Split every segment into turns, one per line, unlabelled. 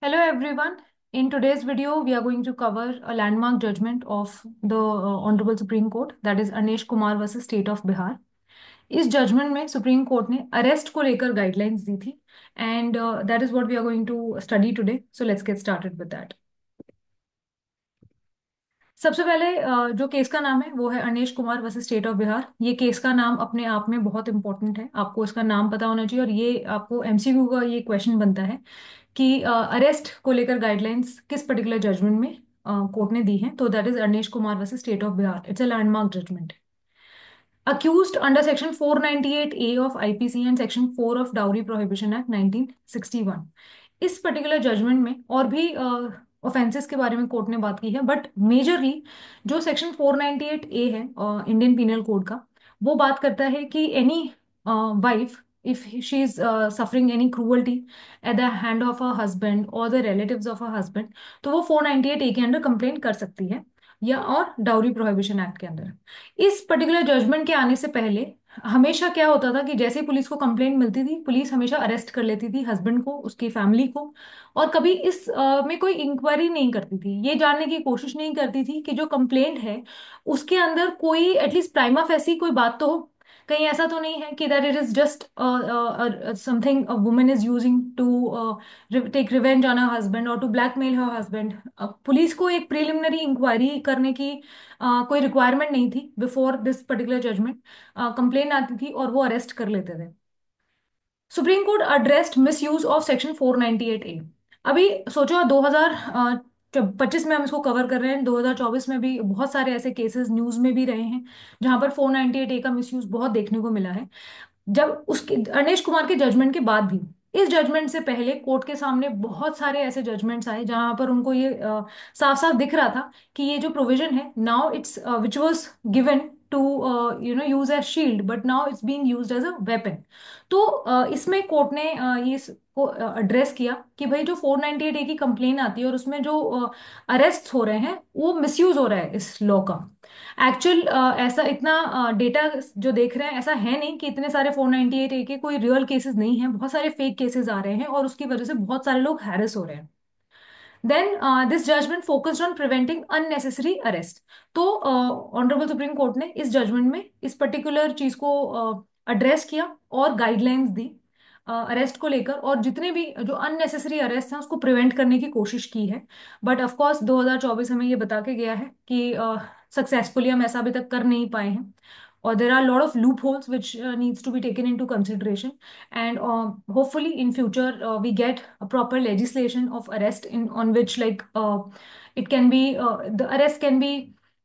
Hello everyone. In today's video, we are going to cover a landmark judgment of the Honorable Supreme Court, that is Anesh Kumar versus State of Bihar. इस judgment में Supreme Court ने arrest को लेकर guidelines दी थी and that is what we are going to study today. So let's get started with that. सबसे पहले जो केस का नाम है वो है Anesh Kumar versus state of Bihar. ये केस का नाम अपने आप में बहुत इंपॉर्टेंट है, आपको इसका नाम पता होना चाहिए और ये आपको एमसीक्यू का ये क्वेश्चन बनता है कि अरेस्ट को लेकर गाइडलाइंस किस पर्टिकुलर जजमेंट में कोर्ट ने दी है. तो that is Anesh Kumar versus state of Bihar. It's a landmark judgment. Accused under Section 498A of IPC and Section 4 of Dowry Prohibition Act 1961. इस पर्टिकुलर जजमेंट में और भी ऑफेंसेस के बारे में कोर्ट ने बात की है, बट मेजरली जो सेक्शन 498A है इंडियन पीनल कोड का, वो बात करता है कि any wife, if she is suffering any cruelty at the hand of a husband और the relatives of a husband, तो वो 498A के अंडर कंप्लेंट कर सकती है, या और डाउरी प्रोहिबिशन एक्ट के अंदर. इस पर्टिकुलर जजमेंट के आने से पहले हमेशा क्या होता था कि जैसे ही पुलिस को कंप्लेंट मिलती थी, पुलिस हमेशा अरेस्ट कर लेती थी हस्बैंड को, उसकी फैमिली को, और कभी इस में कोई इंक्वायरी नहीं करती थी, ये जानने की कोशिश नहीं करती थी कि जो कंप्लेंट है उसके अंदर कोई एटलीस्ट प्राइमा फेसी कोई बात तो हो. कहीं ऐसा तो नहीं है कि that it is just something a woman is using to take revenge on her husband और to blackmail her husband. Police को एक प्रिलिमिनरी इंक्वायरी करने की कोई रिक्वायरमेंट नहीं थी before this particular judgment. Complain आती थी और वो अरेस्ट कर लेते थे. Supreme Court addressed misuse of section 498A. अभी सोचो 2025 में हम इसको कवर कर रहे हैं, 2024 में भी बहुत सारे ऐसे केसेस न्यूज में भी रहे हैं जहां पर 498A का मिसयूज बहुत देखने को मिला है. जब उसके अनिश कुमार के जजमेंट के बाद भी, इस जजमेंट से पहले कोर्ट के सामने बहुत सारे ऐसे जजमेंट्स आए जहां पर उनको ये साफ साफ दिख रहा था कि ये जो प्रोविजन है now it's which was given to use as shield, but now it's being used as a weapon. तो इसमें कोर्ट ने ये को एड्रेस किया कि भाई जो 498A की कंप्लेन आती है और उसमें जो अरेस्ट हो रहे हैं वो मिसयूज हो रहा है इस लॉ का. एक्चुअल ऐसा इतना डेटा जो देख रहे हैं ऐसा है नहीं कि इतने सारे 498A के कोई रियल केसेस नहीं है, बहुत सारे फेक केसेस आ रहे हैं और उसकी वजह से बहुत सारे लोग हैरेस हो रहे हैं. Then this judgment focused on preventing unnecessary arrest. तो ऑनरेबल सुप्रीम कोर्ट ने इस जजमेंट में इस पर्टिकुलर चीज को एड्रेस किया और गाइडलाइंस दी अरेस्ट को लेकर, और जितने भी जो अननेसेसरी अरेस्ट हैं उसको प्रिवेंट करने की कोशिश की है. बट ऑफ कोर्स 2024 हमें ये बता के गया है कि सक्सेसफुली हम ऐसा अभी तक कर नहीं पाए हैं, और there are a lot of loopholes which needs to be taken into consideration. And hopefully in future we get a proper legislation of arrest in on which like it can be the arrest can be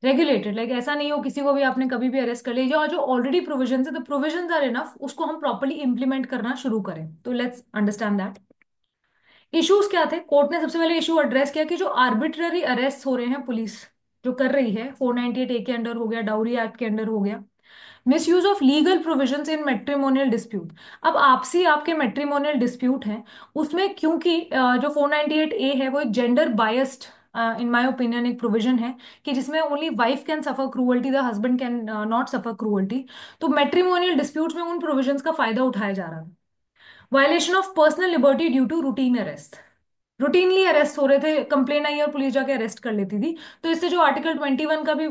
regulated. like ऐसा नहीं हो किसी को भी आपने कभी भी arrest कर लिया, जो ऑलरेडी प्रोविजन है, द प्रोविजन आर इनफ, उसको हम प्रॉपरली इम्प्लीमेंट करना शुरू करें. तो लेट्स अंडरस्टैंड दैट. इश्यूज क्या थे. कोर्ट ने सबसे पहले इशू एड्रेस किया कि जो आर्बिट्ररी अरेस्ट हो रहे हैं, पुलिस जो कर रही है, 498A के अंडर हो गया, डाउरी एक्ट के अंडर हो गया, misuse of legal provisions in matrimonial dispute. अब आपसी आपके मैट्रिमोनियल डिस्प्यूट हैं उसमें, क्योंकि जो 498A है वो एक gender biased in my opinion एक प्रोविजन है कि जिसमें only wife can suffer cruelty, the husband can not suffer cruelty. तो मैट्रिमोनियल डिस्प्यूट्स में उन प्रोविजंस का फायदा उठाया जा रहा था. Violation of personal liberty due to routine arrest. Routinely arrest हो रहे थे, कंप्लेन आई और पुलिस जाके अरेस्ट कर लेती थी, तो इससे जो आर्टिकल 21 का भी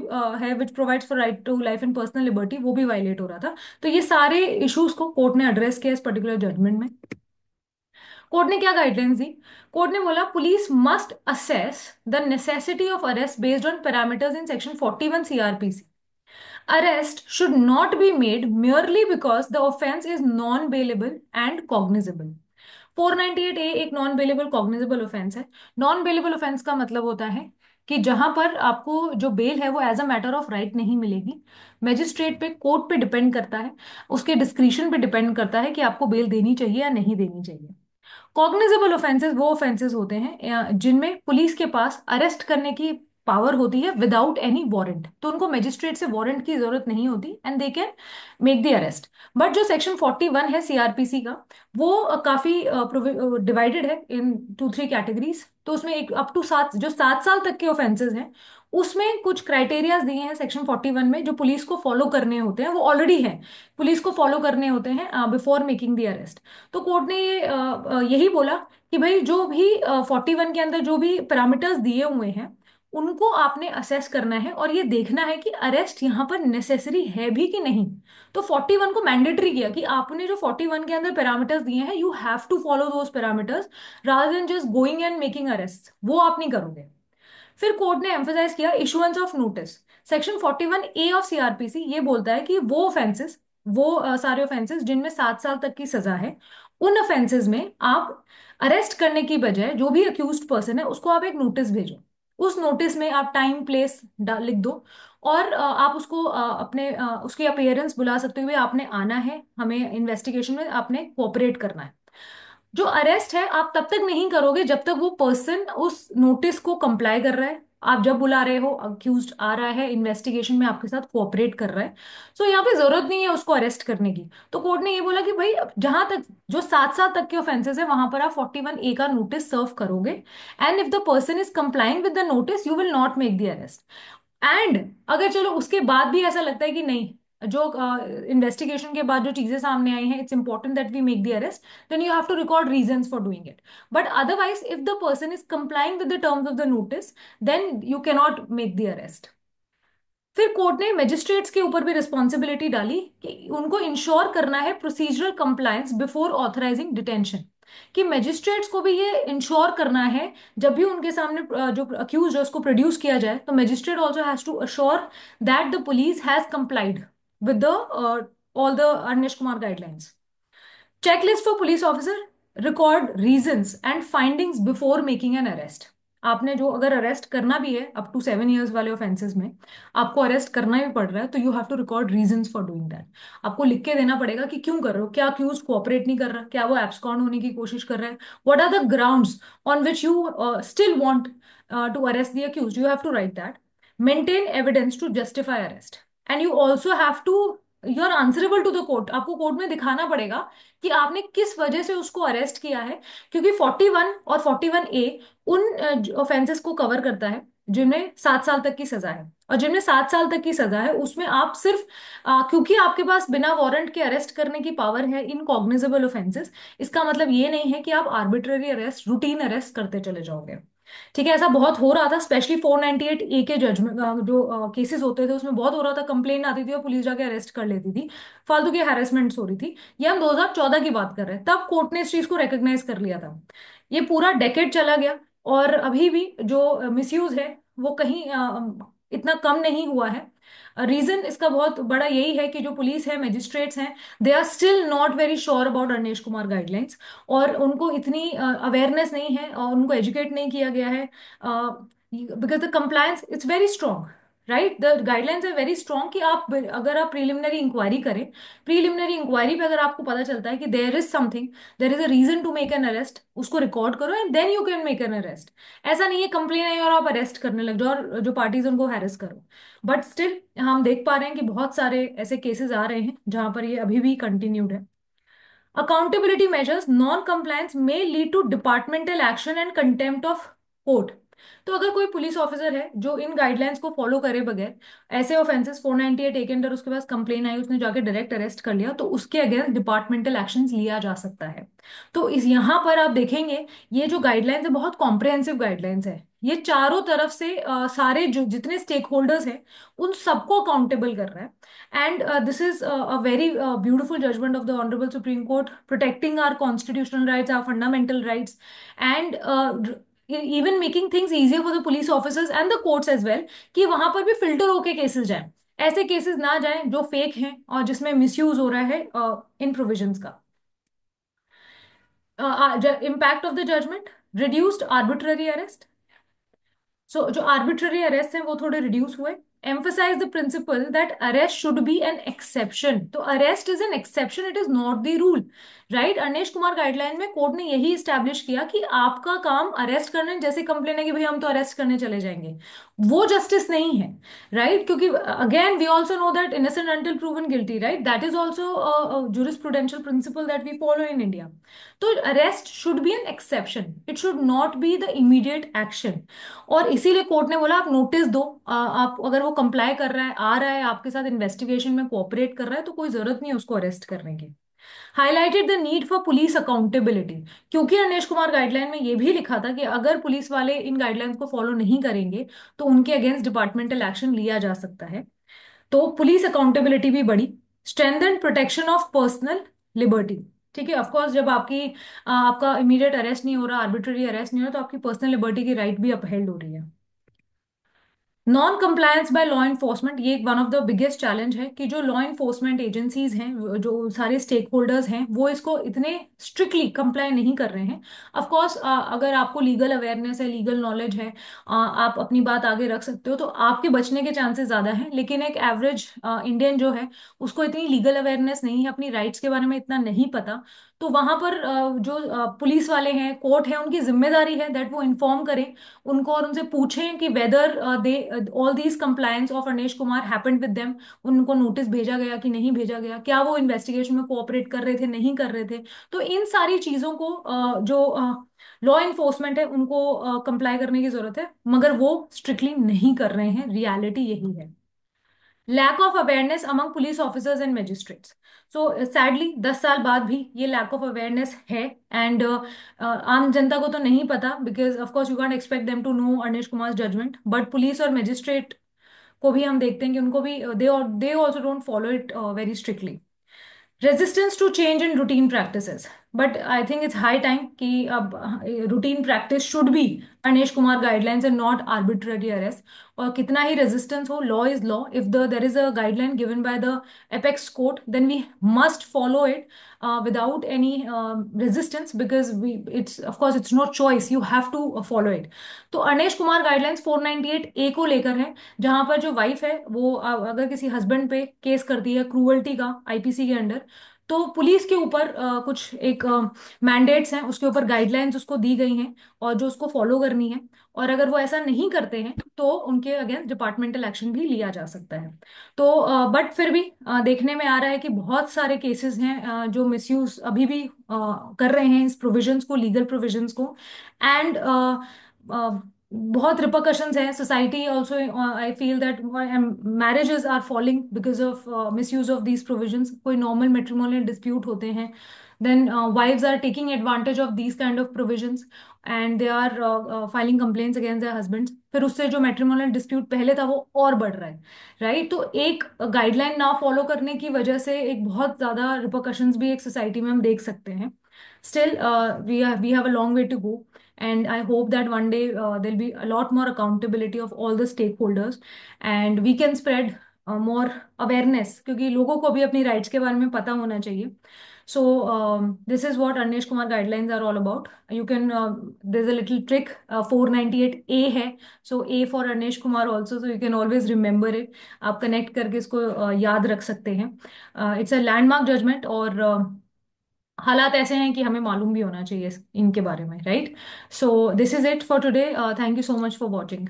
है which provides for right to life and personal liberty, वो भी वायलेट हो रहा था. तो ये सारे इश्यूज को कोर्ट ने एड्रेस किया इस पर्टिकुलर जजमेंट में. कोर्ट ने क्या गाइडलाइंस दी. कोर्ट ने बोला police must assess the necessity of arrest based on parameters in section 41 CRPC. Arrest should not be made merely because the offense is non-bailable and cognizable. 498A एक non bailable cognizable offence है. Non bailable offence का मतलब होता है कि जहां पर आपको जो बेल है वो as a matter of right नहीं मिलेगी. मैजिस्ट्रेट पे, कोर्ट पे डिपेंड करता है, उसके डिस्क्रिशन पे डिपेंड करता है कि आपको बेल देनी चाहिए या नहीं देनी चाहिए. कॉग्निजेबल ऑफेंसेस वो ऑफेंसेस होते हैं जिनमें पुलिस के पास अरेस्ट करने की पावर होती है विदाउट एनी वारंट, तो उनको मजिस्ट्रेट से वारंट की जरूरत नहीं होती and they can make the arrest. But जो सेक्शन 41 है सीआरपीसी का, वो काफी डिवाइडेड है इन 2-3 कैटेगरीज। तो उसमें एक अप टू 7 साल तक के ऑफेंसेस हैं, उसमें कुछ क्राइटेरियाज दिए हैं सेक्शन 41 में, जो पुलिस को फॉलो करने होते हैं, वो ऑलरेडी है, पुलिस को फॉलो करने होते हैं बिफोर मेकिंग द अरेस्ट। तो कोर्ट ने ये यही बोला कि भाई जो भी 41 के अंदर जो भी पैरामीटर्स दिए हुए हैं, उनको आपने असेस करना है और ये देखना है कि अरेस्ट यहाँ पर नेसेसरी है भी कि नहीं। तो 41 को मैंडेटरी किया कि आपने जो 41 के अंदर पैरामीटर्स दिए हैं, you have to follow those parameters rather than just going and making arrest, वो आप नहीं करोगे। फिर कोर्ट ने एम्फेसाइज किया issuance of notice. Section 41A of CrPC ये बोलता है कि वो ऑफेंसेस, वो सारे ऑफेंसेस जिनमें 7 साल तक की सजा है, उन ऑफेंसेस में आप अरेस्ट करने की बजाय जो भी अक्यूज्ड पर्सन है उसको आप एक नोटिस भेजो। उस नोटिस में आप टाइम प्लेस लिख दो, और आप उसको उसकी अपीयरेंस बुला सकते हो, भाई आपने आना है, हमें इन्वेस्टिगेशन में आपने कोऑपरेट करना है। जो अरेस्ट है आप तब तक नहीं करोगे जब तक वो पर्सन उस नोटिस को कंप्लाई कर रहा है। आप जब बुला रहे हो, अक्यूज्ड आ रहा है, इन्वेस्टिगेशन में आपके साथ कोऑपरेट कर रहा है, सो यहाँ पे जरूरत नहीं है उसको अरेस्ट करने की। तो कोर्ट ने ये बोला कि भाई जहां तक जो 7 साल तक के ऑफेंसेस है वहां पर आप 41A का नोटिस सर्व करोगे, and if the person is complying with the notice you will not make the arrest. And अगर चलो उसके बाद भी ऐसा लगता है कि नहीं, जो इन्वेस्टिगेशन के बाद जो चीजें सामने आई हैं, it's important that we make the arrest, then you have to record reasons for doing it. But otherwise if the person is complying with the terms of the notice, then you cannot make the arrest. फिर court ने magistrates के ऊपर भी responsibility डाली कि उनको ensure करना है procedural compliance before authorising detention. कि मजिस्ट्रेट्स को भी ये इंश्योर करना है, जब भी उनके सामने जो अक्यूज है उसको प्रोड्यूस किया जाए, तो magistrate also has to assure that the police has complied with the all the Anish Kumar guidelines. Checklist for police officer, record reasons and findings before making an arrest. आपने जो अगर अरेस्ट करना भी है अप टू 7 years वाले offences में, आपको arrest करना भी पड़ रहा है, तो you have to record reasons for doing that. आपको लिख के देना पड़ेगा कि क्यों कर रहे हो, क्या अक्यूज कोऑपरेट नहीं कर रहा, क्या वो एब्सकॉन्ड होने की कोशिश कर रहा है, what are the grounds on which you still want to arrest the accuse, you have to write that. Maintain evidence to justify arrest, and you also have to, you are answerable to the court. आपको court में दिखाना पड़ेगा कि आपने किस वजह से उसको अरेस्ट किया है, क्योंकि 41 और 41A उन ऑफेंसेस को कवर करता है जिनमें 7 साल तक की सजा है। और जिनमें 7 साल तक की सजा है उसमें आप सिर्फ क्योंकि आपके पास बिना वारंट के अरेस्ट करने की पावर है इन कॉग्निजेबल ऑफेंसेस, इसका मतलब ये नहीं है कि आप आर्बिट्ररी अरेस्ट, रूटीन अरेस्ट करते चले जाओगे। ठीक है, ऐसा बहुत हो रहा था, स्पेशली 498A के जजमेंट जो केसेस होते थे उसमें बहुत हो रहा था, कंप्लेन आती थी और पुलिस जाके अरेस्ट कर लेती थी, फालतू की हैरेसमेंट्स हो रही थी। ये हम 2014 की बात कर रहे हैं, तब कोर्ट ने इस चीज को रिकॉग्नाइज कर लिया था। ये पूरा डेकेड चला गया और अभी भी जो मिसयूज है वो कहीं इतना कम नहीं हुआ है। रीजन इसका बहुत बड़ा यही है कि जो पुलिस है, मजिस्ट्रेट्स हैं, they are still not very sure about Anish Kumar guidelines, और उनको इतनी अवेयरनेस नहीं है और उनको एजुकेट नहीं किया गया है, because the compliance it's very strong, right, the guidelines are very strong कि आप अगर आप प्रीलिमिनरी इंक्वायरी करें, प्रीलिमिनरी इंक्वायरी पे अगर आपको पता चलता है कि there is something, there is a reason to make an arrest, उसको रिकॉर्ड करो and then you can make an arrest. ऐसा नहीं है कंप्लेन आई और आप अरेस्ट करने लग जाओ और जो पार्टीज उनको हैरेस करो। बट स्टिल हम देख पा रहे हैं कि बहुत सारे ऐसे केसेस आ रहे हैं जहां पर ये अभी भी कंटिन्यूड है। Accountability measures, non compliance may lead to departmental action and contempt of court. तो अगर कोई पुलिस ऑफिसर है जो इन गाइडलाइंस को फॉलो करे बगैर ऐसे ऑफेंसेस 498 के अंदर उसके पास कंप्लेन आई, उसने जाके डायरेक्ट अरेस्ट कर लिया, तो उसके अगेंस्ट डिपार्टमेंटल एक्शंस लिया जा सकता है। तो इस यहाँ पर आप देखेंगे ये जो गाइडलाइंस है बहुत कॉम्प्रिहेंसिव गाइडलाइंस है, ये चारों तरफ से सारे जो जितने स्टेक होल्डर्स हैं उन सबको अकाउंटेबल कर रहा है। And this is a very beautiful judgment of the Honorable Supreme Court, protecting our constitutional rights, our fundamental rights, and even making things easier for the police officers and the courts as well, कि वहां पर भी filter होके cases जाएं, ऐसे cases ना जाएं जो फेक हैं और जिसमें मिसयूज हो रहा है इन प्रोविजंस का। Impact of the judgment, reduced arbitrary arrest, so जो आर्बिट्ररी अरेस्ट हैं वो थोड़े रिड्यूस हुए। emphasize the principle that arrest should be an exception, तो arrest is an exception, it is not the rule। Right. Anish Kumar guideline में court ने यही establish किया कि आपका काम अरेस्ट करने, जैसे कंप्लेन है कि भाई हम तो अरेस्ट करने चले जाएंगे, वो जस्टिस नहीं है। राइट, क्योंकि again we also know that innocent until proven guilty, right, that is also jurisprudential principle that we follow in India. तो arrest should be an exception, it should not be the immediate action. और इसीलिए court ने बोला आप notice दो, आप अगर वो कंप्लाई कर रहा है, आ रहा है आपके साथ इन्वेस्टिगेशन में कोऑपरेट कर रहा है, तो कोई जरूरत नहीं है उसको अरेस्ट करने की। Highlighted the need for police accountability, क्योंकि अनिश कुमार गाइडलाइन में ये भी लिखा था कि अगर पुलिस वाले इन गाइडलाइंस को फॉलो नहीं करेंगे तो उनके अगेंस्ट डिपार्टमेंटल एक्शन लिया जा सकता है। तो पुलिस अकाउंटेबिलिटी भी बढ़ी। Strengthen protection of personal liberty, ठीक है, ऑफकोर्स जब आपका इमीडिएट अरेस्ट नहीं हो रहा, आर्बिट्ररी अरेस्ट नहीं हो रहा, तो आपकी पर्सनल लिबर्टी की राइट भी अपहेल्ड हो रही है। Non compliance by law enforcement, ये one of the biggest challenge है कि जो लॉ इन्फोर्समेंट एजेंसीज हैं, जो सारे स्टेक होल्डर्स हैं, वो इसको इतने स्ट्रिक्टली कंप्लाई नहीं कर रहे हैं। ऑफ कोर्स अगर आपको लीगल अवेयरनेस है, लीगल नॉलेज है, आप अपनी बात आगे रख सकते हो, तो आपके बचने के चांसेस ज्यादा हैं। लेकिन एक एवरेज इंडियन जो है, उसको इतनी लीगल अवेयरनेस नहीं है, अपनी राइट्स के बारे में इतना नहीं पता। तो वहां पर जो पुलिस वाले हैं, कोर्ट है, उनकी जिम्मेदारी है दैट वो इन्फॉर्म करें उनको और उनसे पूछें कि whether they all these compliance of Anish Kumar happened with them, उनको नोटिस भेजा गया कि नहीं भेजा गया, क्या वो इन्वेस्टिगेशन में कोऑपरेट कर रहे थे, नहीं कर रहे थे। तो इन सारी चीजों को जो लॉ इन्फोर्समेंट है उनको कंप्लाई करने की जरूरत है, मगर वो स्ट्रिक्टली नहीं कर रहे हैं, रियलिटी यही है। Lack of awareness among police officers and magistrates, so sadly 10 साल बाद भी ये लैक ऑफ अवेयरनेस है। एंड आम जनता को तो नहीं पता, because of course you can't expect them to know Anish Kumar judgment, but police और मजिस्ट्रेट को भी हम देखते हैं कि उनको भी they also don't follow it very strictly. Resistance to change in routine practices, but I think it's high time कि अब routine practice should be Anish Kumar guidelines and not arbitrary arrest. और कितना ही रेजिस्टेंस हो, law is law, if the there is a guideline given by the apex court, then we must follow it without any resistance, because we it's of course it's no choice, you have to follow it. तो अनिश Kumar guidelines 498 ए को लेकर है, जहां पर जो wife है वो अगर किसी हस्बैंड पे केस करती है क्रूअल्टी का आईपीसी के अंडर, तो पुलिस के ऊपर कुछ एक मैंडेट्स हैं, उसके ऊपर गाइडलाइंस उसको दी गई हैं और जो उसको फॉलो करनी है। और अगर वो ऐसा नहीं करते हैं तो उनके अगेंस्ट डिपार्टमेंटल एक्शन भी लिया जा सकता है। तो बट फिर भी देखने में आ रहा है कि बहुत सारे केसेस हैं जो मिसयूज अभी भी कर रहे हैं इस प्रोविजंस को, लीगल प्रोविजंस को। एंड बहुत रिपरकशंस हैं society also, I feel that marriages are falling because of misuse of these provisions. कोई नॉर्मल मेट्रिमोनियल डिस्प्यूट होते हैं, then wives are taking advantage of these kind of provisions and they are filing complaints against their husbands, फिर उससे जो matrimonial dispute पहले था वो और बढ़ रहा है। राइट, तो एक गाइडलाइन ना फॉलो करने की वजह से एक बहुत ज्यादा रिपरकशंस भी एक सोसाइटी में हम देख सकते हैं। Still we have a long way to go, and I hope that one day there'll be a lot more accountability of all the stakeholders and we can spread more awareness, क्योंकि लोगों को भी अपनी राइट्स के बारे में पता होना चाहिए। So this is what Anish Kumar guidelines are all about. You can there's a little trick, 498A है, so A for Anish Kumar also, so you can always remember it. आप connect करके इसको याद रख सकते हैं। It's a landmark judgment और हालात ऐसे हैं कि हमें मालूम भी होना चाहिए इनके बारे में, right. So this is it for today, thank you so much for watching.